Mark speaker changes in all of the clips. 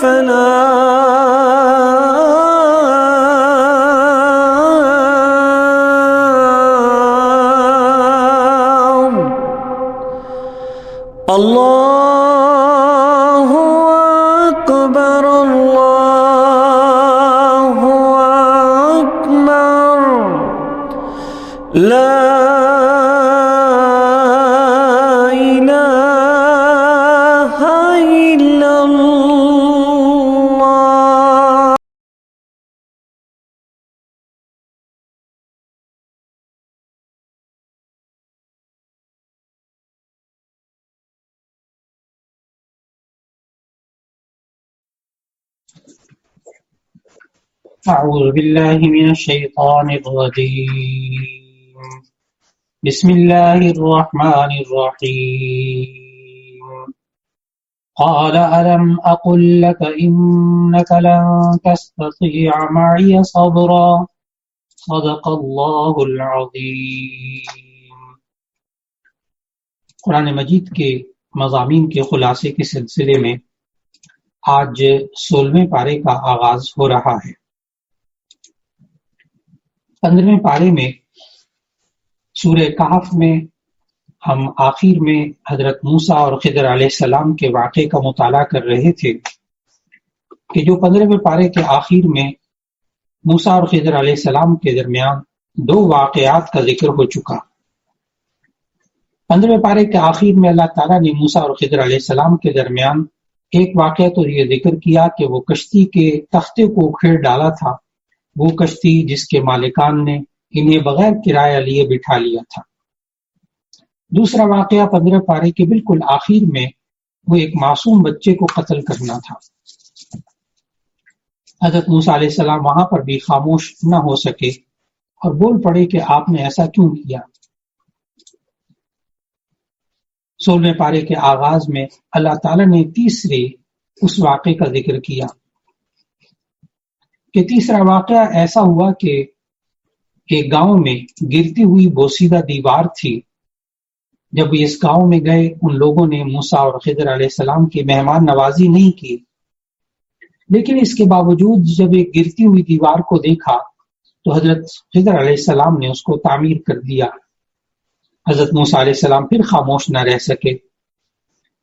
Speaker 1: الفلاح اللہ اکبر اللہ اکبر لا الہ الا اللہ.
Speaker 2: أعوذ بالله من الشيطان الرجيم. بسم الله الرحمن الرحيم. قال ألم أقل لك إنك لن تستطيع معي صبرا. صدق الله العظيم. قرآن مجید کے مضامین کے خلاصے کے سلسلے میں آج 16ویں پارے کا آغاز ہو رہا ہے. 15ویں پارے میں سورہ کہف میں ہم آخر میں حضرت موسیٰ اور خضر علیہ السلام کے واقعے کا مطالعہ کر رہے تھے کہ جو 15ویں پارے کے آخر میں موسیٰ اور خضر علیہ السلام کے درمیان 2 واقعات کا ذکر ہو چکا. 15ویں پارے کے آخر میں اللہ تعالیٰ نے موسیٰ اور خضر علیہ السلام کے درمیان ایک واقعہ تو یہ ذکر کیا کہ وہ کشتی کے تختے کو اکھیڑ ڈالا تھا، وہ کشتی جس کے مالکان نے انہیں بغیر کرایہ لیے بٹھا لیا تھا. دوسرا واقعہ 15 پارے کے بالکل آخر میں وہ ایک معصوم بچے کو قتل کرنا تھا. حضرت موسیٰ علیہ السلام وہاں پر بھی خاموش نہ ہو سکے اور بول پڑے کہ آپ نے ایسا کیوں کیا. 16ویں پارے کے آغاز میں اللہ تعالیٰ نے تیسرے اس واقعے کا ذکر کیا کہ تیسرا واقعہ ایسا ہوا کہ ایک گاؤں میں گرتی ہوئی بوسیدہ دیوار تھی. جب اس گاؤں میں گئے ان لوگوں نے موسیٰ اور خضر علیہ السلام کی مہمان نوازی نہیں کی، لیکن اس کے باوجود جب ایک گرتی ہوئی دیوار کو دیکھا تو حضرت خضر علیہ السلام نے اس کو تعمیر کر دیا. حضرت موسیٰ علیہ السلام پھر خاموش نہ رہ سکے.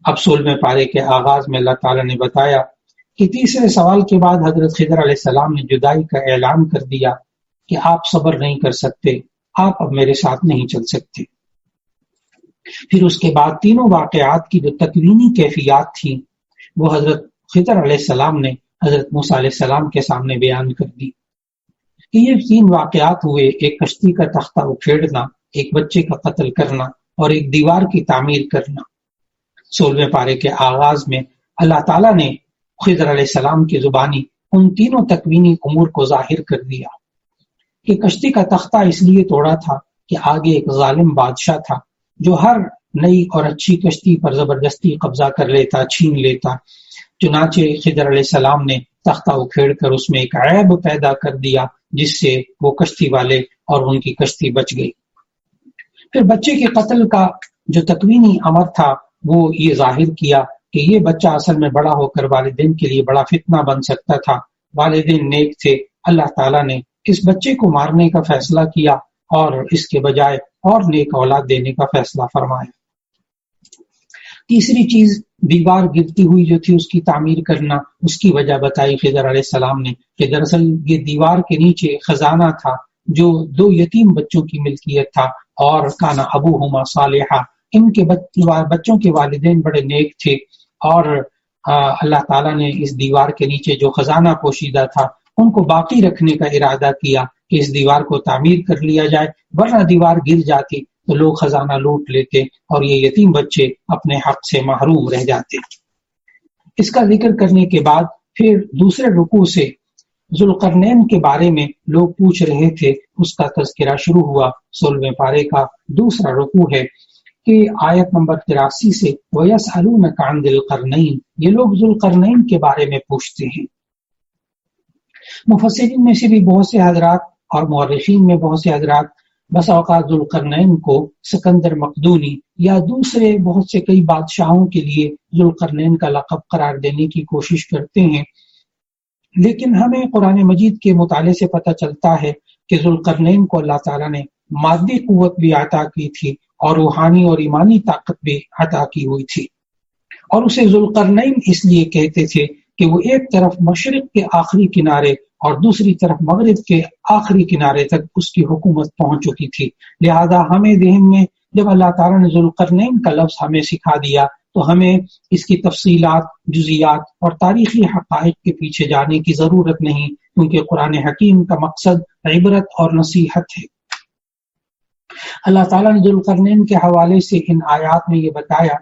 Speaker 2: اب 16ویں پارے کے آغاز میں اللہ تعالیٰ نے بتایا کہ تیسرے سوال کے بعد حضرت خضر علیہ السلام نے جدائی کا اعلان کر دیا کہ آپ صبر نہیں کر سکتے، آپ اب میرے ساتھ نہیں چل سکتے. پھر اس کے بعد تینوں واقعات کی جو تکوینی کیفیات تھیں وہ حضرت خضر علیہ السلام نے حضرت موسیٰ علیہ السلام کے سامنے بیان کر دی کہ یہ 3 واقعات ہوئے: ایک کشتی کا تختہ اکھیڑنا، ایک بچے کا قتل کرنا اور ایک دیوار کی تعمیر کرنا. 16ویں پارے کے آغاز میں اللہ تعالیٰ نے خضر علیہ السلام کی زبانی ان تینوں تکوینی امور کو ظاہر کر دیا کہ کشتی کا تختہ اس لیے توڑا تھا کہ آگے ایک ظالم بادشاہ تھا جو ہر نئی اور اچھی کشتی پر زبردستی قبضہ کر لیتا، چھین لیتا. چنانچہ خضر علیہ السلام نے تختہ اکھیڑ کر اس میں ایک عیب پیدا کر دیا جس سے وہ کشتی والے اور ان کی کشتی بچ گئی. پھر بچے کے قتل کا جو تکوینی امر تھا وہ یہ ظاہر کیا کہ یہ بچہ اصل میں بڑا ہو کر والدین کے لیے بڑا فتنہ بن سکتا تھا. والدین نیک تھے، اللہ تعالیٰ نے اس بچے کو مارنے کا فیصلہ کیا اور اس کے بجائے اور نیک اولاد دینے کا فیصلہ فرمایا. تیسری چیز دیوار گرتی ہوئی جو تھی اس کی تعمیر کرنا، اس کی وجہ بتائی خضر علیہ السلام نے کہ دراصل یہ دیوار کے نیچے خزانہ تھا جو 2 یتیم بچوں کی ملکیت تھا اور کانا ابوہما صالحا، ان کے بچوں کے والدین بڑے نیک تھے اور اللہ تعالیٰ نے اس دیوار کے نیچے جو خزانہ پوشیدہ تھا ان کو باقی رکھنے کا ارادہ کیا کہ اس دیوار کو تعمیر کر لیا جائے، ورنہ دیوار گر جاتی تو لوگ خزانہ لوٹ لیتے اور یہ یتیم بچے اپنے حق سے محروم رہ جاتے. اس کا ذکر کرنے کے بعد پھر دوسرے رکوع سے ذوالقرنین کے بارے میں لوگ پوچھ رہے تھے، اس کا تذکرہ شروع ہوا. 16ویں پارے کا دوسرا رکوع ہے کہ آیت نمبر 83 سے وَيَسْأَلُونَكَ عَنْ ذِي الْقَرْنَيْنِ، یہ لوگ ذوالقرنین کے بارے میں پوچھتے ہیں. مفسرین میں سے بھی بہت سے حضرات اور مورخین میں بہت سے حضرات بس اوقات ذوالقرنین کو سکندر مقدونی یا دوسرے بہت سے کئی بادشاہوں کے لیے ذوالقرنین کا لقب قرار دینے کی کوشش کرتے ہیں، لیکن ہمیں قرآن مجید کے مطالعے سے پتہ چلتا ہے کہ ذوالقرنین کو اللہ تعالیٰ نے مادی قوت بھی عطا کی تھی اور روحانی اور ایمانی طاقت بھی عطا کی ہوئی تھی، اور اسے ذوالقرنین اس لیے کہتے تھے کہ وہ ایک طرف مشرق کے آخری کنارے اور دوسری طرف مغرب کے آخری کنارے تک اس کی حکومت پہنچ چکی تھی۔ لہذا ہمیں ذہن میں جب اللہ تعالیٰ نے ذوالقرنین کا لفظ ہمیں سکھا دیا تو ہمیں اس کی تفصیلات، جزیات اور تاریخی حقائق کے پیچھے جانے کی ضرورت نہیں، کیونکہ قرآن حکیم کا مقصد عبرت اور نصیحت ہے۔ اللہ تعالیٰ نے ذوالقرنین کے حوالے سے ان آیات میں یہ بتایا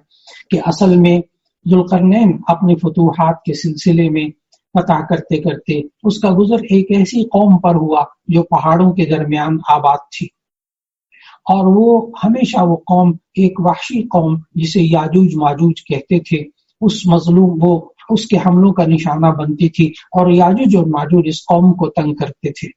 Speaker 2: کہ اصل میں ذوالقرنین اپنے فتوحات کے سلسلے میں فتح کرتے کرتے اس کا گزر ایک ایسی قوم پر ہوا جو پہاڑوں کے درمیان آباد تھی، اور وہ ہمیشہ وہ قوم ایک وحشی قوم جسے یاجوج ماجوج کہتے تھے اس کے حملوں کا نشانہ بنتی تھی، اور یاجوج اور ماجوج اس قوم کو تنگ کرتے تھے۔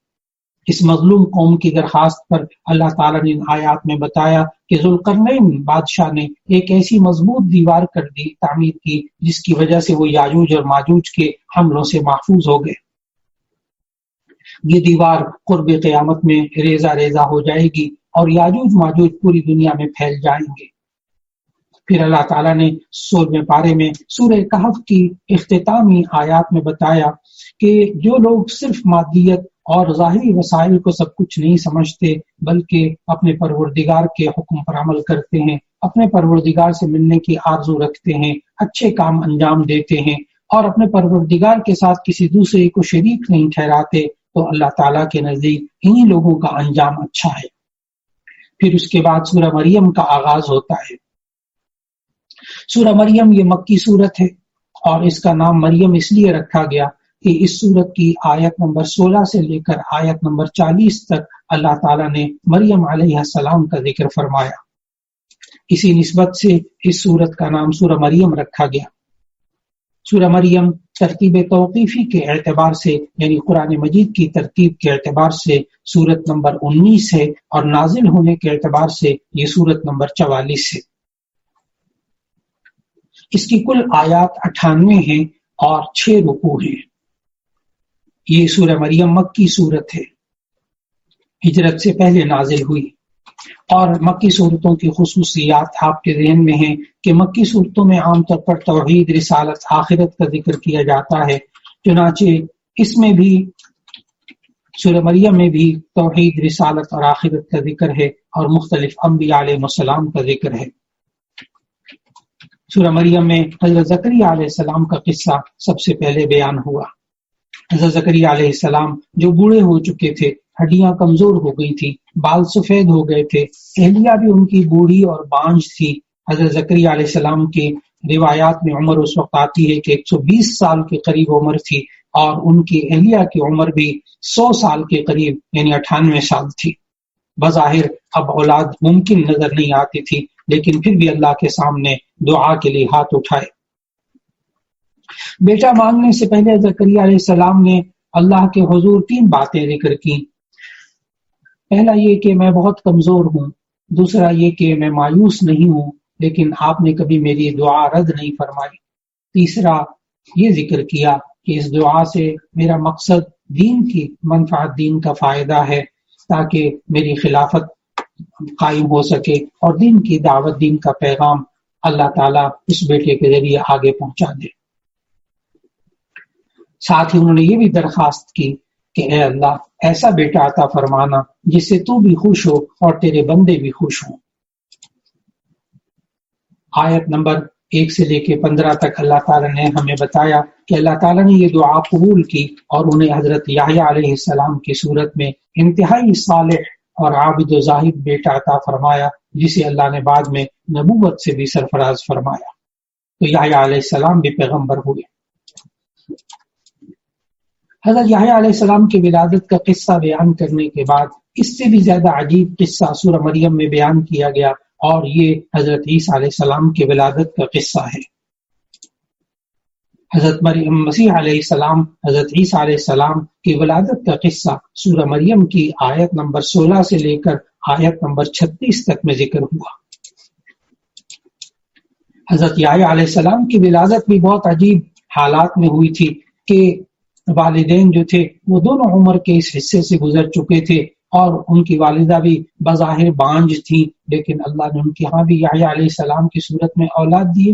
Speaker 2: اس مظلوم قوم کی درخواست پر اللہ تعالیٰ نے ان آیات میں بتایا کہ ذوالقرنین بادشاہ نے ایک ایسی مضبوط دیوار تعمیر کی جس کی وجہ سے وہ یاجوج اور ماجوج کے حملوں سے محفوظ ہو گئے۔ یہ دیوار قرب قیامت میں ریزہ ریزہ ہو جائے گی اور یاجوج ماجوج پوری دنیا میں پھیل جائیں گے۔ پھر اللہ تعالیٰ نے سورہ پارے میں سورہ کہف کی اختتامی آیات میں بتایا کہ جو لوگ صرف مادیت اور ظاہری وسائل کو سب کچھ نہیں سمجھتے بلکہ اپنے پروردگار کے حکم پر عمل کرتے ہیں، اپنے پروردگار سے ملنے کی آرزو رکھتے ہیں، اچھے کام انجام دیتے ہیں اور اپنے پروردگار کے ساتھ کسی دوسرے کو شریک نہیں ٹھہراتے، تو اللہ تعالیٰ کے نزدیک انہی لوگوں کا انجام اچھا ہے۔ پھر اس کے بعد سورہ مریم کا آغاز ہوتا ہے۔ سورہ مریم یہ مکی صورت ہے، اور اس کا نام مریم اس لیے رکھا گیا کہ اس صورت کی آیت نمبر 16 سے لے کر آیت نمبر 40 تک اللہ تعالیٰ نے مریم علیہ السلام کا ذکر فرمایا۔ اسی نسبت سے اس صورت کا نام سورہ مریم رکھا گیا۔ سورہ مریم ترتیب توقیفی کے اعتبار سے یعنی قرآن مجید کی ترتیب کے اعتبار سے سورت نمبر 19 ہے، اور نازل ہونے کے اعتبار سے یہ سورت نمبر 44 ہے۔ اس کی کل آیات 98 ہیں اور 6 رکوع ہیں۔ یہ سورہ مریم مکی صورت ہے، ہجرت سے پہلے نازل ہوئی، اور مکی صورتوں کی خصوصیات آپ کے ذہن میں ہیں کہ مکی صورتوں میں عام طور پر توحید، رسالت، آخرت کا ذکر کیا جاتا ہے، چنانچہ اس میں بھی سورہ مریم میں بھی توحید، رسالت اور آخرت کا ذکر ہے، اور مختلف انبیاء علیہ السلام کا ذکر ہے۔ سورہ مریم میں حضرت زکریا علیہ السلام کا قصہ سب سے پہلے بیان ہوا۔ حضرت زکریا علیہ السلام جو بوڑھے ہو چکے تھے، ہڈیاں کمزور ہو گئی تھی، بال سفید ہو گئے تھے، اہلیہ بھی ان کی بوڑھی اور بانجھ تھی۔ حضرت زکریا علیہ السلام کی روایات میں عمر اس وقت آتی ہے کہ 120 سال کے قریب عمر تھی، اور ان کی اہلیہ کی عمر بھی 100 سال کے قریب یعنی 98 سال تھی۔ بظاہر اب اولاد ممکن نظر نہیں آتی تھی، لیکن پھر بھی اللہ کے سامنے دعا کے لیے ہاتھ اٹھائے۔ بیٹا مانگنے سے پہلے زکریا علیہ السلام نے اللہ کے حضور 3 باتیں ذکر کی۔ پہلا یہ کہ میں بہت کمزور ہوں، دوسرا یہ کہ میں مایوس نہیں ہوں لیکن آپ نے کبھی میری دعا رد نہیں فرمائی، تیسرا یہ ذکر کیا کہ اس دعا سے میرا مقصد دین کی منفعت، دین کا فائدہ ہے، تاکہ میری خلافت قائم ہو سکے اور دین کی دعوت، دین کا پیغام اللہ تعالیٰ اس بیٹے کے ذریعے آگے پہنچا دے۔ ساتھ ہی انہوں نے یہ بھی درخواست کی کہ اے اللہ ایسا بیٹا عطا فرمانا جس سے تو بھی خوش ہو اور تیرے بندے بھی خوش ہوں۔ آیت نمبر 1 سے لے کے 15 تک اللہ تعالیٰ نے ہمیں بتایا کہ اللہ تعالیٰ نے یہ دعا قبول کی اور انہیں حضرت یحییٰ علیہ السلام کی صورت میں انتہائی صالح اور عابد و زاہد بیٹا عطا فرمایا، جسے اللہ نے بعد میں نبوت سے بھی سرفراز فرمایا۔ تو یحییٰ علیہ السلام بھی پیغمبر ہوئے۔ حضرت یحییٰ علیہ السلام کی ولادت کا قصہ بیان کرنے کے بعد اس سے بھی زیادہ عجیب قصہ سورہ مریم میں بیان کیا گیا، اور یہ حضرت عیسیٰ علیہ السلام کی ولادت کا قصہ ہے۔ حضرت مسیح علیہ السلام، حضرت عیسیٰ علیہ السلام کی ولادت کا قصہ سورہ مریم کی آیت نمبر 16 سے لے کر آیت نمبر 36 تک میں ذکر ہوا۔ حضرت یحییٰ علیہ السلام کی ولادت بھی بہت عجیب حالات میں ہوئی تھی کہ والدین جو تھے وہ دونوں عمر کے اس حصے سے گزر چکے تھے، اور ان کی والدہ بھی بظاہر بانجھ تھی، لیکن اللہ نے ان کے ہاں بھی یحییٰ علیہ السلام کی صورت میں اولاد دیے۔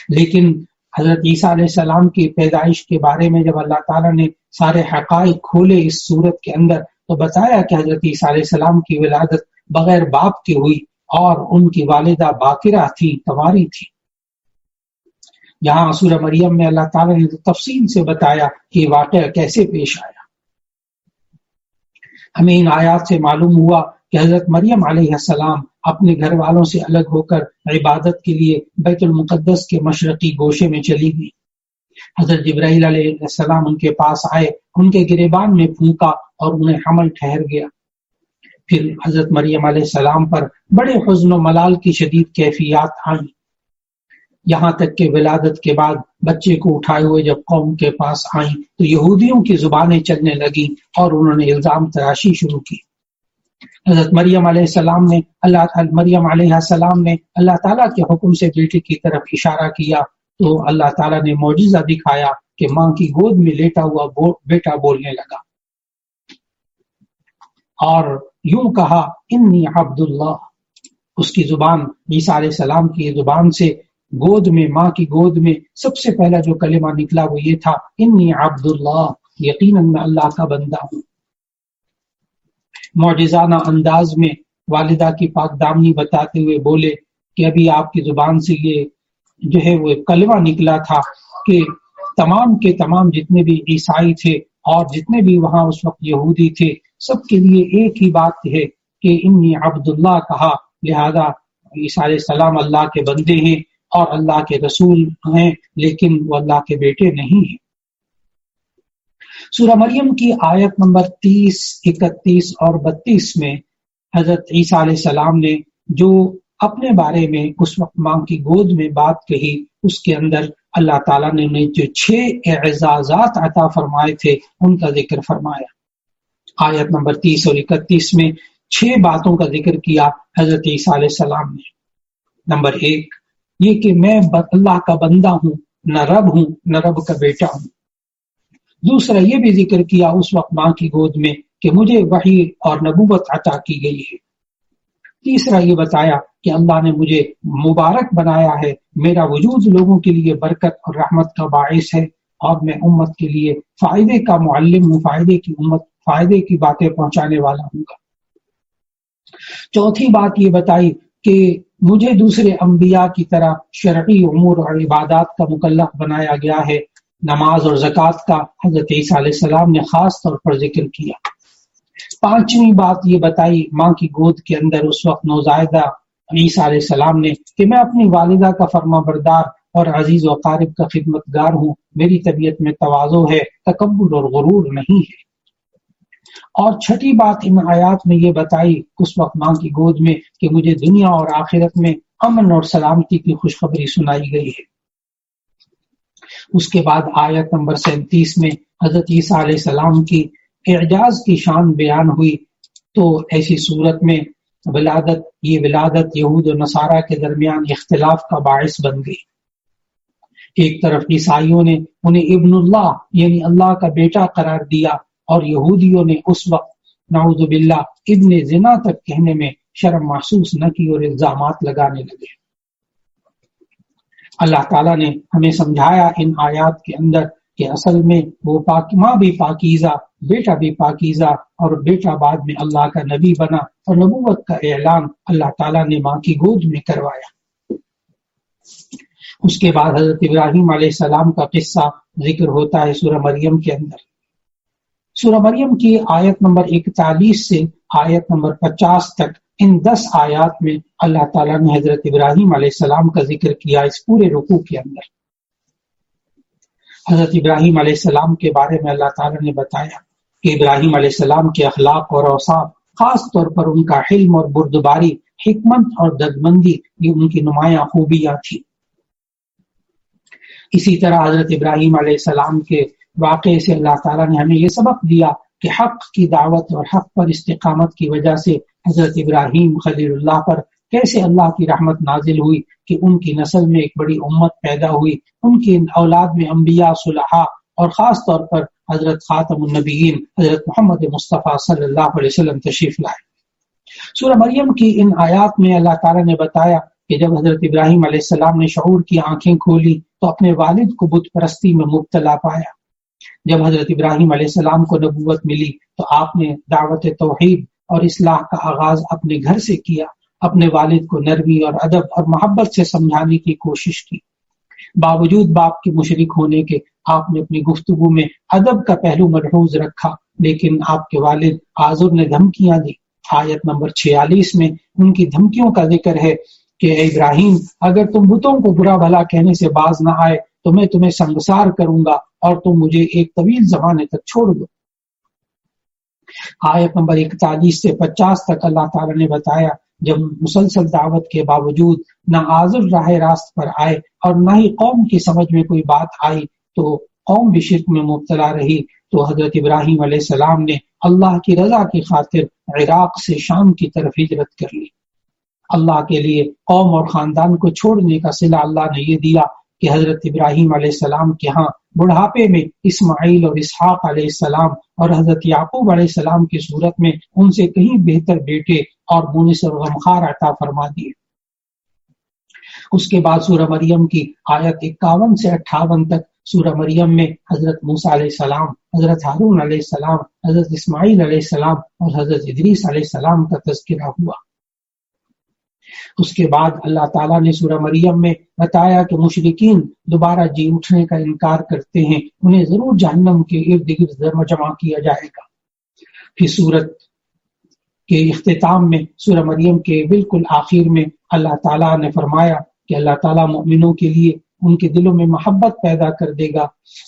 Speaker 2: لیکن حضرت عیسیٰ علیہ السلام کی پیدائش کے بارے میں جب اللہ تعالیٰ نے سارے حقائق کھولے اس صورت کے اندر، تو بتایا کہ حضرت عیسیٰ علیہ السلام کی ولادت بغیر باپ کی ہوئی، اور ان کی والدہ باکرہ تھی، کنواری تھی۔ یہاں سورہ مریم میں اللہ تعالیٰ نے تفصیل سے بتایا کہ یہ واقعہ کیسے پیش آیا۔ ہمیں ان آیات سے معلوم ہوا کہ حضرت مریم علیہ السلام اپنے گھر والوں سے الگ ہو کر عبادت کے لیے بیت المقدس کے مشرقی گوشے میں چلی گئی۔ حضرت جبرائیل علیہ السلام ان کے پاس آئے، ان کے گریبان میں پھونکا اور انہیں حمل ٹھہر گیا۔ پھر حضرت مریم علیہ السلام پر بڑے حزن و ملال کی شدید کیفیات آئیں، یہاں تک کہ ولادت کے بعد بچے کو اٹھائے ہوئے جب قوم کے پاس آئیں تو یہودیوں کی زبانیں چلنے لگیں اور انہوں نے الزام تراشی شروع کی۔ حضرت مریم علیہ السلام نے اللہ تعالیٰ کے حکم سے بیٹے کی طرف اشارہ کیا تو اللہ تعالیٰ نے معجزہ دکھایا کہ ماں کی گود میں لیٹا ہوا بیٹا بولنے لگا اور یوں کہا انی عبداللہ۔ اس کی زبان، عیسیٰ علیہ السلام کی زبان سے گود میں، ماں کی گود میں سب سے پہلا جو کلمہ نکلا وہ یہ تھا انی عبداللہ، یقیناً میں اللہ کا بندہ ہوں۔ معجزانہ انداز میں والدہ کی پاک دامنی بتاتے ہوئے بولے کہ ابھی آپ کی زبان سے یہ جو ہے وہ کلمہ نکلا تھا کہ تمام کے تمام جتنے بھی عیسائی تھے اور جتنے بھی وہاں اس وقت یہودی تھے، سب کے لیے ایک ہی بات ہے کہ انی عبداللہ کہا، لہذا عیسیٰ علیہ السلام اللہ کے بندے ہیں اور اللہ کے رسول ہیں، لیکن وہ اللہ کے بیٹے نہیں ہیں۔ سورہ مریم کی آیت نمبر 30، 31 اور 32 میں حضرت عیسیٰ علیہ السلام نے جو اپنے بارے میں اس وقت ماں کی گود میں بات کہی، اس کے اندر اللہ تعالیٰ نے انہیں جو 6 اعزازات عطا فرمائے تھے ان کا ذکر فرمایا۔ آیت نمبر 30 اور 31 میں 6 باتوں کا ذکر کیا حضرت عیسیٰ علیہ السلام نے۔ نمبر 1 یہ کہ میں اللہ کا بندہ ہوں، نہ رب ہوں نہ رب کا بیٹا ہوں۔ دوسرا یہ بھی ذکر کیا اس وقت ماں کی گود میں کہ مجھے وحی اور نبوت عطا کی گئی ہے۔ تیسرا یہ بتایا کہ اللہ نے مجھے مبارک بنایا ہے، میرا وجود لوگوں کے لیے برکت اور رحمت کا باعث ہے، اور میں امت کے لیے فائدے کا معلم ہوں، فائدے کی باتیں پہنچانے والا ہوں گا۔ چوتھی بات یہ بتائی کہ مجھے دوسرے انبیاء کی طرح شرعی امور اور عبادات کا مکلف بنایا گیا ہے۔ نماز اور زکوٰۃ کا حضرت عیسیٰ علیہ السلام نے خاص طور پر ذکر کیا۔ پانچویں بات یہ بتائی ماں کی گود کے اندر اس وقت نوزائیدہ عیسیٰ علیہ السلام نے کہ میں اپنی والدہ کا فرما بردار اور عزیز و قارب کا خدمت گار ہوں، میری طبیعت میں تواضع ہے، تکبر اور غرور نہیں ہے۔ اور چھٹی بات ان آیات میں یہ بتائی اس وقت ماں کی گود میں کہ مجھے دنیا اور آخرت میں امن اور سلامتی کی خوشخبری سنائی گئی ہے۔ اس کے بعد آیت نمبر 37 میں حضرت عیسیٰ علیہ السلام کی اعجاز کی شان بیان ہوئی، تو ایسی صورت میں یہ ولادت یہود و نصارہ کے درمیان اختلاف کا باعث بن گئی۔ ایک طرف عیسائیوں نے انہیں ابن اللہ یعنی اللہ کا بیٹا قرار دیا، اور یہودیوں نے اس وقت نعوذ باللہ ابن زنا تک کہنے میں شرم محسوس نہ کی اور الزامات لگانے لگے۔ اللہ تعالیٰ نے ہمیں سمجھایا ان آیات کے اندر کہ اصل میں وہ ماں بھی پاکیزہ، بیٹا بھی پاکیزہ، اور بیٹا بعد میں اللہ کا نبی بنا، اور نبوت کا اعلان اللہ تعالیٰ نے ماں کی گود میں کروایا۔ اس کے بعد حضرت ابراہیم علیہ السلام کا قصہ ذکر ہوتا ہے سورہ مریم کے اندر۔ سورہ مریم کی آیت نمبر 41 سے آیت نمبر 50 تک ان 10 آیات میں اللہ تعالیٰ نے حضرت ابراہیم علیہ السلام کا ذکر کیا۔ اس پورے رکوع کے اندر حضرت ابراہیم علیہ السلام کے بارے میں اللہ تعالیٰ نے بتایا کہ ابراہیم علیہ السلام کے اخلاق اور اوصاف، خاص طور پر ان کا حلم اور بردباری، حکمت اور دردمندی، یہ ان کی نمایاں خوبیاں تھی۔ اسی طرح حضرت ابراہیم علیہ السلام کے واقعے سے اللہ تعالیٰ نے ہمیں یہ سبق دیا کہ حق کی دعوت اور حق پر استقامت کی وجہ سے حضرت ابراہیم خلیل اللہ پر کیسے اللہ کی رحمت نازل ہوئی کہ ان کی نسل میں ایک بڑی امت پیدا ہوئی، ان کی اولاد میں انبیاء، صلحاء اور خاص طور پر حضرت خاتم النبیین حضرت محمد مصطفیٰ صلی اللہ علیہ وسلم تشریف لائے۔ سورہ مریم کی ان آیات میں اللہ تعالیٰ نے بتایا کہ جب حضرت ابراہیم علیہ السلام نے شعور کی آنکھیں کھولی تو اپنے والد کو بت پرستی میں مبتلا پایا۔ جب حضرت ابراہیم علیہ السلام کو نبوت ملی تو آپ نے دعوت توحید اور اصلاح کا آغاز اپنے گھر سے کیا، اپنے والد کو نرمی اور ادب اور محبت سے سمجھانے کی کوشش کی۔ باوجود باپ کے مشرک ہونے کے آپ نے اپنی گفتگو میں ادب کا پہلو ملحوظ رکھا، لیکن آپ کے والد آزر نے دھمکیاں دی۔ آیت نمبر 46 میں ان کی دھمکیوں کا ذکر ہے کہ اے ابراہیم، اگر تم بتوں کو برا بھلا کہنے سے باز نہ آئے تو میں تمہیں سنگسار کروں گا اور تم مجھے ایک طویل زمانے تک چھوڑ دو۔ آیت نمبر 41 سے 50 تک اللہ تعالیٰ نے بتایا جب مسلسل دعوت کے باوجود نہ آزر راہ راست پر آئے اور نہ ہی قوم کی سمجھ میں کوئی بات آئی تو قوم بھی شرک میں مبتلا رہی، تو حضرت ابراہیم علیہ السلام نے اللہ کی رضا کی خاطر عراق سے شام کی طرف ہجرت کر لی۔ اللہ کے لیے قوم اور خاندان کو چھوڑنے کا صلہ اللہ نے یہ دیا کہ حضرت ابراہیم علیہ السلام کے ہاں بڑھاپے میں اسماعیل اور اسحاق علیہ السلام اور حضرت یعقوب علیہ السلام کی صورت میں ان سے کہیں بہتر بیٹے اور مونس اور غمخوار عطا فرما دیے۔ اس کے بعد سورہ مریم کی آیت 51 سے 58 تک سورہ مریم میں حضرت موسیٰ علیہ السلام، حضرت ہارون علیہ السلام، حضرت اسماعیل علیہ السلام اور حضرت ادریس علیہ السلام کا تذکرہ ہوا۔ اس کے بعد اللہ تعالیٰ نے سورہ مریم میں بتایا کہ مشرکین دوبارہ جی اٹھنے کا انکار کرتے ہیں، انہیں ضرور جہنم کے ارد گرد جمع کیا جائے گا۔ پھر سورت کے اختتام میں سورہ مریم کے بالکل آخر میں اللہ تعالیٰ نے فرمایا کہ اللہ تعالیٰ مومنوں کے لیے ان کے دلوں میں محبت پیدا کر دے گا،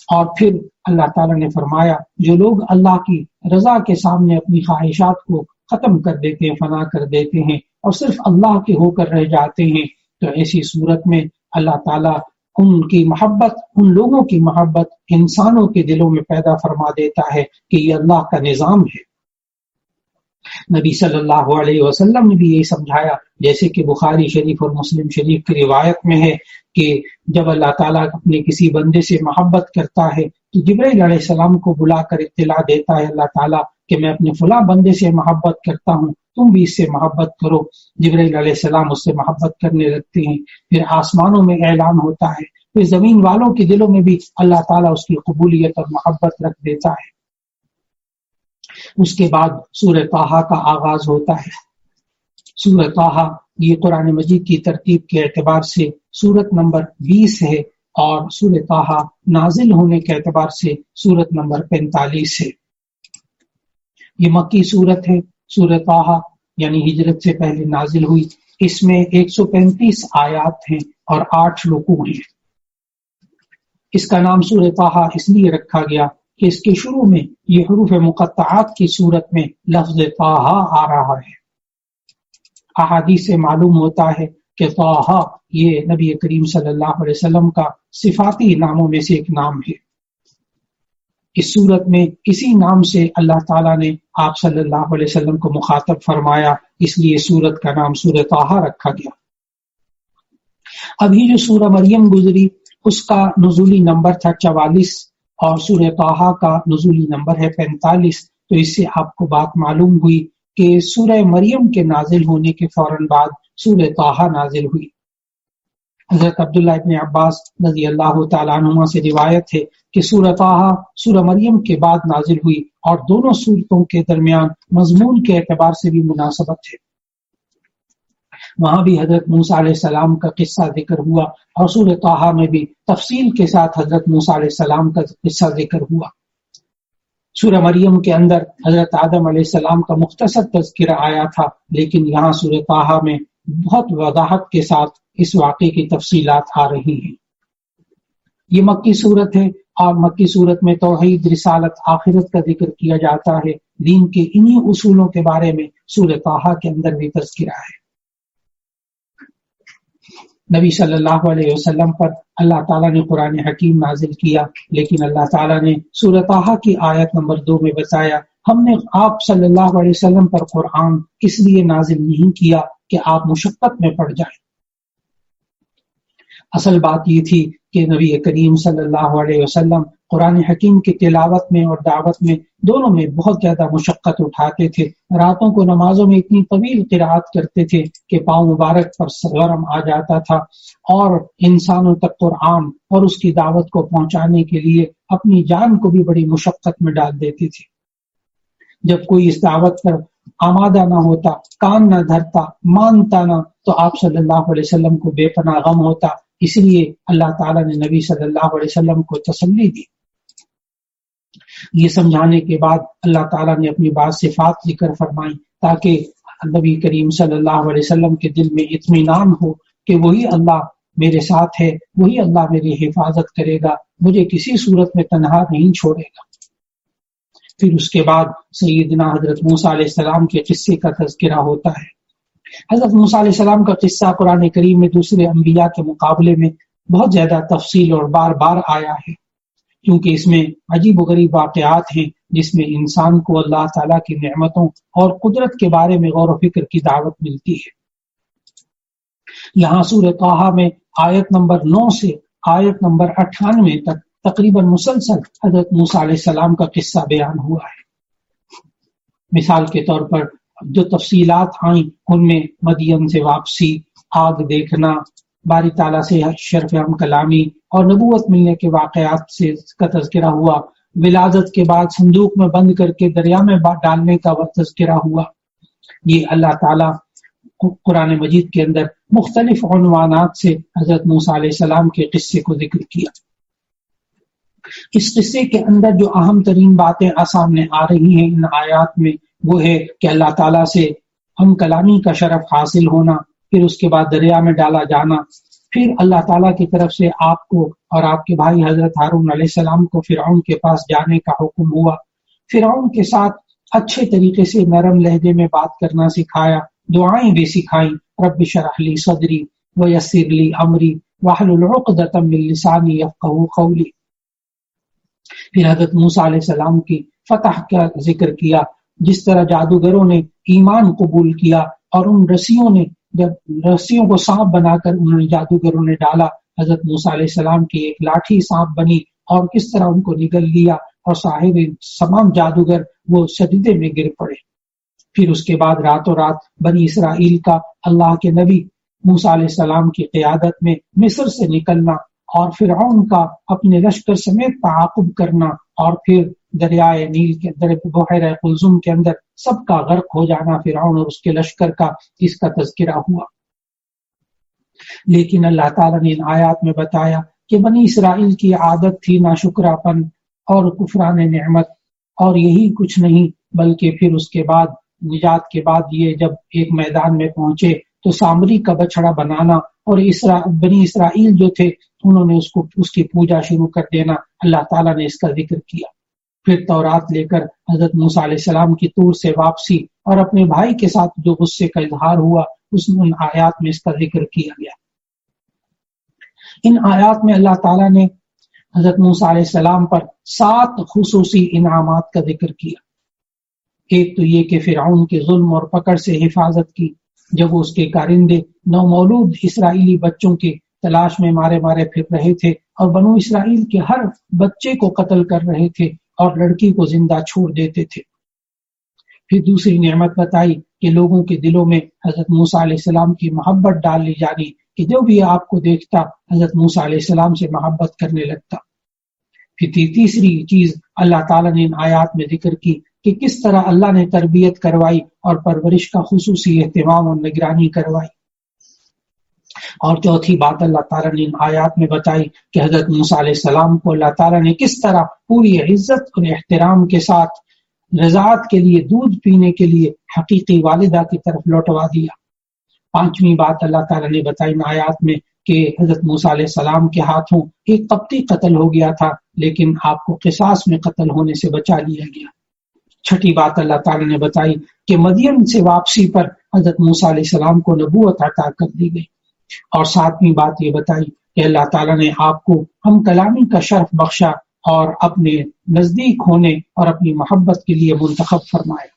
Speaker 2: اور پھر اللہ تعالیٰ نے فرمایا جو لوگ اللہ کی رضا کے سامنے اپنی خواہشات کو ختم کر دیتے ہیں، فنا کر دیتے ہیں اور صرف اللہ کے ہو کر رہ جاتے ہیں، تو ایسی صورت میں اللہ تعالیٰ ان کی محبت، ان لوگوں کی محبت انسانوں کے دلوں میں پیدا فرما دیتا ہے کہ یہ اللہ کا نظام ہے۔ نبی صلی اللہ علیہ وسلم نے بھی یہ سمجھایا، جیسے کہ بخاری شریف اور مسلم شریف کی روایت میں ہے کہ جب اللہ تعالیٰ اپنے کسی بندے سے محبت کرتا ہے تو جبرائیل علیہ السلام کو بلا کر اطلاع دیتا ہے اللہ تعالیٰ کہ میں اپنے فلاں بندے سے محبت کرتا ہوں، تم بھی اس سے محبت کرو۔ جبرائیل علیہ السلام اس سے محبت کرنے لگتے ہیں، پھر آسمانوں میں اعلان ہوتا ہے، پھر زمین والوں کے دلوں میں بھی اللہ تعالیٰ اس کی قبولیت اور محبت رکھ دیتا ہے۔ اس کے بعد سورہ طٰہٰ کا آغاز ہوتا ہے۔ سورہ طٰہٰ یہ قرآن مجید کی ترتیب کے اعتبار سے سورت نمبر 20 ہے، اور سورہ طٰہٰ نازل ہونے کے اعتبار سے سورت نمبر 45 ہے۔ یہ مکی سورت ہے۔ سورہ طٰہٰ یعنی ہجرت سے پہلے نازل ہوئی۔ اس میں 135 آیات ہیں اور 8 رکوع ہیں۔ اس کا نام سورہ طٰہٰ اس لیے رکھا گیا کہ اس کے شروع میں یہ حروف مقطعات کی صورت میں لفظ طٰہٰ آ رہا ہے۔ احادیث سے معلوم ہوتا ہے کہ طٰہٰ یہ نبی کریم صلی اللہ علیہ وسلم کا صفاتی ناموں میں سے ایک نام ہے۔ اس صورت میں اسی نام سے اللہ تعالیٰ نے آپ صلی اللہ علیہ وسلم کو مخاطب فرمایا، اس لیے سورت کا نام سورہ طٰہٰ رکھا گیا۔ ابھی جو سورہ مریم گزری اس کا نزولی نمبر تھا 44 اور سورہ طٰہٰ کا نزولی نمبر ہے 45، تو اس سے آپ کو بات معلوم ہوئی کہ سورہ مریم کے نازل ہونے کے فوراً بعد سورہ طٰہٰ نازل ہوئی۔ حضرت عبداللہ ابن عباس رضی اللہ تعالیٰ عنہما سے روایت ہے کہ سورہ طٰہٰ سورہ مریم کے بعد نازل ہوئی اور دونوں سورتوں کے درمیان مضمون کے اعتبار سے بھی مناسبت ہے۔ وہاں بھی حضرت موسیٰ علیہ السلام کا قصہ ذکر ہوا اور سورہ طٰہٰ میں بھی تفصیل کے ساتھ حضرت موسیٰ علیہ السلام کا قصہ ذکر ہوا۔ سورہ مریم کے اندر حضرت آدم علیہ السلام کا مختصر تذکرہ آیا تھا، لیکن یہاں سورہ طٰہٰ میں بہت وضاحت کے ساتھ اس واقعے کی تفصیلات آ رہی ہیں۔ یہ مکی صورت ہے اور مکی صورت میں توحید، رسالت، آخرت کا ذکر کیا جاتا ہے۔ دین کے انہی اصولوں کے بارے میں سورہ طٰہٰ کے اندر بھی تذکرہ ہے۔ نبی صلی اللہ علیہ وسلم پر اللہ تعالیٰ نے قرآن حکیم نازل کیا، لیکن اللہ تعالیٰ نے سورۃ طٰہٰ کی آیت نمبر 2 میں بتایا ہم نے آپ صلی اللہ علیہ وسلم پر قرآن اس لیے نازل نہیں کیا کہ آپ مشقت میں پڑ جائیں۔ اصل بات یہ تھی کہ نبی کریم صلی اللہ علیہ وسلم قرآن حکیم کی تلاوت میں اور دعوت میں دونوں میں بہت زیادہ مشقت اٹھاتے تھے۔ راتوں کو نمازوں میں اتنی طویل قرات کرتے تھے کہ پاؤں مبارک پر سرگرم آ جاتا تھا، اور انسانوں تک قرآن اور اس کی دعوت کو پہنچانے کے لیے اپنی جان کو بھی بڑی مشقت میں ڈال دیتے تھے۔ جب کوئی اس دعوت پر آمادہ نہ ہوتا، کام نہ دھرتا، مانتا نہ، تو آپ صلی اللہ علیہ وسلم کو بے پناہ غم ہوتا۔ اس لیے اللہ تعالیٰ نے نبی صلی اللہ علیہ وسلم کو تسلی دی۔ یہ سمجھانے کے بعد اللہ تعالیٰ نے اپنی بعض صفات ذکر فرمائی تاکہ نبی کریم صلی اللہ علیہ وسلم کے دل میں اطمینان ہو کہ وہی اللہ میرے ساتھ ہے، وہی اللہ میری حفاظت کرے گا، مجھے کسی صورت میں تنہا نہیں چھوڑے گا۔ پھر اس کے بعد سیدنا حضرت موسیٰ علیہ السلام کے قصے کا تذکرہ ہوتا ہے۔ حضرت موسیٰ علیہ السلام کا قصہ قرآن کریم میں دوسرے انبیاء کے مقابلے میں بہت زیادہ تفصیل اور بار بار آیا ہے، کیونکہ اس میں عجیب و غریب واقعات ہیں جس میں انسان کو اللہ تعالیٰ کی نعمتوں اور قدرت کے بارے میں غور و فکر کی دعوت ملتی ہے۔ یہاں سورہ طٰہٰ میں آیت نمبر 9 سے آیت نمبر 98 تک تقریباً مسلسل حضرت موسیٰ علیہ السلام کا قصہ بیان ہوا ہے۔ مثال کے طور پر جو تفصیلات آئیں ان میں مدین سے واپسی، آگ دیکھنا، باری تعالیٰ سے شرف ہم کلامی اور نبوت ملنے کے واقعات سے کا تذکرہ ہوا۔ ولادت کے بعد صندوق میں بند کر کے دریا میں ڈالنے کا تذکرہ ہوا۔ یہ اللہ تعالیٰ قرآن مجید کے اندر مختلف عنوانات سے حضرت موسیٰ علیہ السلام کے قصے کو ذکر کیا۔ اس قصے کے اندر جو اہم ترین باتیں سامنے آ رہی ہیں ان آیات میں، وہ ہے کہ اللہ تعالیٰ سے ہم کلامی کا شرف حاصل ہونا، پھر اس کے بعد دریا میں ڈالا جانا، پھر اللہ تعالیٰ کی طرف سے آپ کو اور آپ کے بھائی حضرت ہارون علیہ السلام کو فرعون کے پاس جانے کا حکم ہوا، فرعون کے ساتھ اچھے طریقے سے نرم لہجے میں بات کرنا سکھایا، دعائیں بھی سکھائیں، رب اشرح لی صدری ویسر لی امری واحلل عقدۃ من لسانی یفقہوا قولی۔ پھر حضرت موسیٰ علیہ السلام کی فتح کا ذکر کیا، جس طرح جادوگروں نے ایمان قبول کیا اور ان رسیوں نے جب رسیوں کو سانپ بنا کر انہوں نے جادوگروں نے ڈالا، حضرت موسیٰ علیہ السلام کی ایک لاٹھی سانپ بنی اور کس طرح ان کو نگل لیا اور صاحب تمام جادوگر وہ سجدے میں گر پڑے۔ پھر اس کے بعد راتوں رات بنی اسرائیل کا اللہ کے نبی موسیٰ علیہ السلام کی قیادت میں مصر سے نکلنا اور فرعون کا اپنے لشکر سمیت تعاقب کرنا، اور پھر دریائے نیل کے اندر بحیرہ قلزم کے اندر سب کا غرق ہو جانا فرعون اور اس کے لشکر کا، اس کا تذکرہ ہوا۔ لیکن اللہ تعالیٰ نے ان آیات میں بتایا کہ بنی اسرائیل کی عادت تھی ناشکراپن اور کفران نعمت، اور یہی کچھ نہیں بلکہ پھر اس کے بعد نجات کے بعد یہ جب ایک میدان میں پہنچے تو سامری کا بچڑا بنانا اور بنی اسرائیل جو تھے انہوں نے اس کی پوجا شروع کر دینا، اللہ تعالیٰ نے اس کا ذکر کیا۔ پھر تورات لے کر حضرت موسیٰ علیہ السلام کی طور سے واپسی اور اپنے بھائی کے ساتھ جو غصے کا اظہار ہوا اس ان آیات میں اس کا ذکر کیا گیا۔ ان آیات میں اللہ تعالیٰ نے حضرت موسیٰ علیہ السلام پر 7 خصوصی انعامات کا ذکر کیا۔ ایک تو یہ کہ فرعون کے ظلم اور پکڑ سے حفاظت کی، جب وہ اس کے کارندے نومولود اسرائیلی بچوں کی تلاش میں مارے مارے پھر رہے تھے اور بنو اسرائیل کے ہر بچے کو قتل کر رہے تھے اور لڑکی کو زندہ چھوڑ دیتے تھے۔ پھر دوسری نعمت بتائی کہ لوگوں کے دلوں میں حضرت موسیٰ علیہ السلام کی محبت ڈال لی جانی، کہ جو بھی آپ کو دیکھتا حضرت موسیٰ علیہ السلام سے محبت کرنے لگتا۔ پھر تیسری چیز اللہ تعالیٰ نے ان آیات میں ذکر کی کہ کس طرح اللہ نے تربیت کروائی اور پرورش کا خصوصی اہتمام اور نگرانی کروائی۔ اور چوتھی بات اللہ تعالیٰ نے ان آیات میں بتائی کہ حضرت موسیٰ علیہ السلام کو اللہ تعالیٰ نے کس طرح پوری عزت اور احترام کے ساتھ رضاعت کے لیے، دودھ پینے کے لیے حقیقی والدہ کی طرف لوٹوا دیا۔ پانچویں بات اللہ تعالیٰ نے بتائی ان آیات میں کہ حضرت موسیٰ علیہ السلام کے ہاتھوں ایک قبطی قتل ہو گیا تھا، لیکن آپ کو قصاص میں قتل ہونے سے بچا لیا گیا۔ چھٹی بات اللہ تعالیٰ نے بتائی کہ مدین سے واپسی پر حضرت موسیٰ علیہ السلام کو نبوت عطا کر دی گئی۔ اور ساتویں بات یہ بتائی کہ اللہ تعالیٰ نے آپ کو ہم کلامی کا شرف بخشا اور اپنے نزدیک ہونے اور اپنی محبت کے لیے منتخب فرمایا۔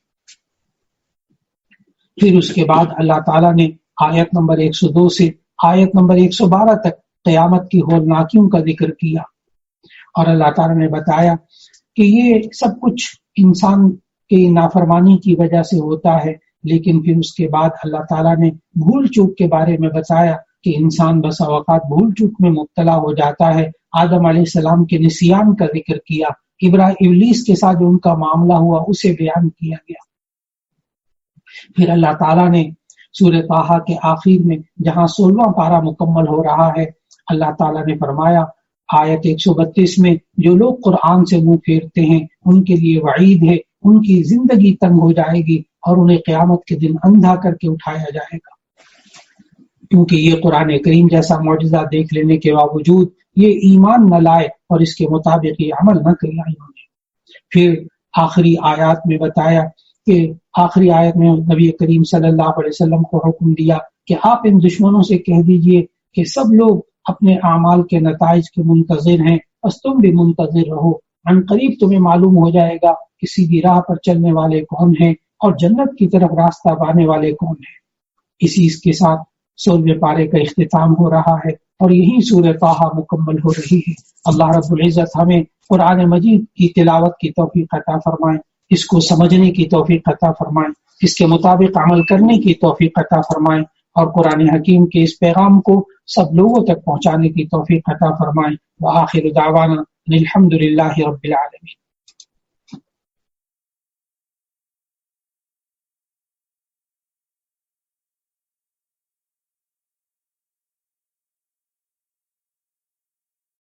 Speaker 2: پھر اس کے بعد اللہ تعالیٰ نے آیت نمبر 102 سے آیت نمبر 112 تک قیامت کی ہولناکیوں کا ذکر کیا، اور اللہ تعالیٰ نے بتایا کہ یہ سب کچھ انسان کی نافرمانی کی وجہ سے ہوتا ہے، لیکن پھر اس کے بعد اللہ تعالیٰ نے بھول چوک کے بارے میں بتایا کہ انسان بسا اوقات بھول چوک میں مبتلا ہو جاتا ہے۔ آدم علیہ السلام کے نسیان کا ذکر کیا، ابلیس کے ساتھ جو ان کا معاملہ ہوا اسے بیان کیا گیا۔ پھر اللہ تعالیٰ نے سورہ طٰہٰ کے آخر میں جہاں 16واں پارہ مکمل ہو رہا ہے، اللہ تعالیٰ نے فرمایا آیت 132 میں، جو لوگ قرآن سے منہ پھیرتے ہیں ان کے لیے وعید ہے، ان کی زندگی تنگ ہو جائے گی اور انہیں قیامت کے دن اندھا کر کے اٹھایا جائے گا، کیونکہ یہ قرآن کریم جیسا معجزہ دیکھ لینے کے باوجود یہ ایمان نہ لائے اور اس کے مطابق یہ عمل نہ کیا انہوں نے۔ پھر آخری آیات میں بتایا کہ آخری آیت میں نبی کریم صلی اللہ علیہ وسلم کو حکم دیا کہ آپ ان دشمنوں سے کہہ دیجئے کہ سب لوگ اپنے اعمال کے نتائج کے منتظر ہیں، بس تم بھی منتظر رہو، عن قریب تمہیں معلوم ہو جائے گا کہ سیدھی راہ پر چلنے والے کون ہیں اور جنت کی طرف راستہ پانے والے کون ہیں۔ اسی کے ساتھ 16ویں پارے کا اختتام ہو رہا ہے اور یہی سورہ طٰہٰ مکمل ہو رہی ہے۔ اللہ رب العزت ہمیں قرآن مجید کی تلاوت کی توفیق عطا فرمائے، اس کو سمجھنے کی توفیق عطا فرمائے، اس کے مطابق عمل کرنے کی توفیق عطا فرمائے، اور قرآن حکیم کے اس پیغام کو سب لوگوں تک پہنچانے کی توفیق عطا فرمائے۔ وآخر دعوانا الحمد للہ رب العالمین۔